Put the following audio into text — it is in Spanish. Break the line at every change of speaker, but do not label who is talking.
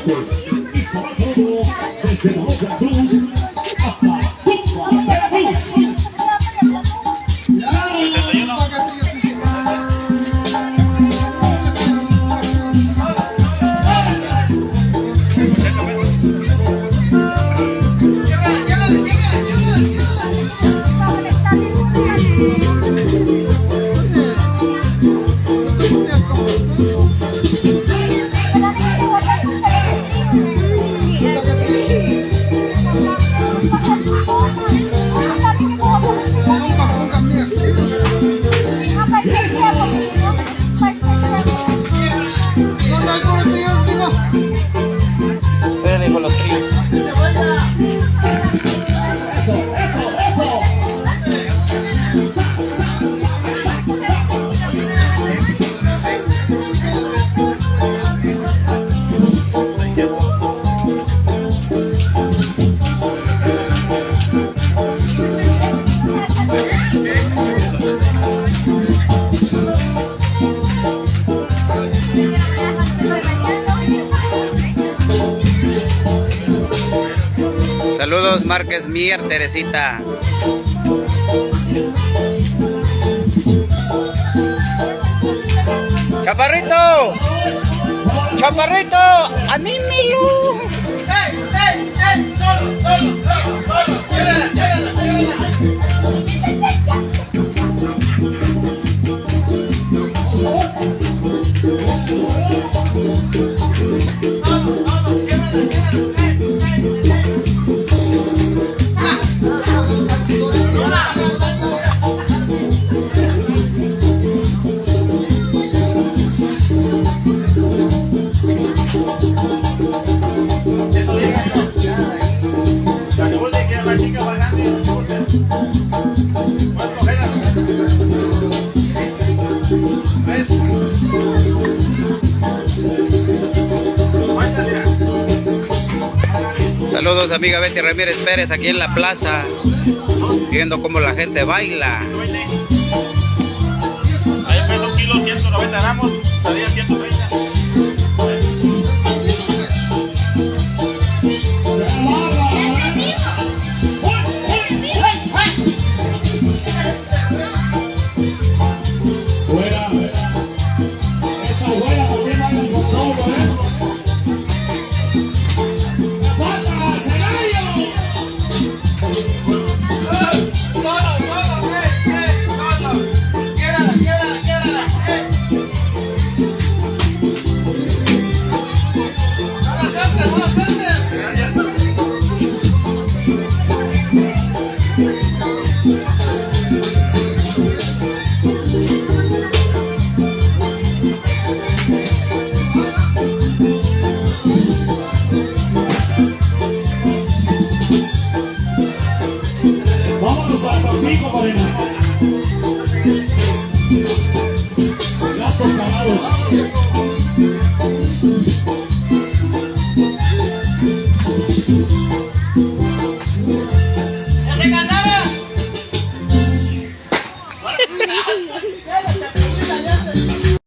Montes y sobre todo desde la Otra Cruz hasta Tuxtla, Veracruz.
Saludos, Márquez Mier, Teresita. Chaparrito, Chaparrito, anímelo. Saludos, amiga Betty Ramírez Pérez, aquí en la plaza, viendo cómo la gente baila.
Ahí peso kilo, 190 gramos, salía 130.
Vámonos para Tampico, Morena.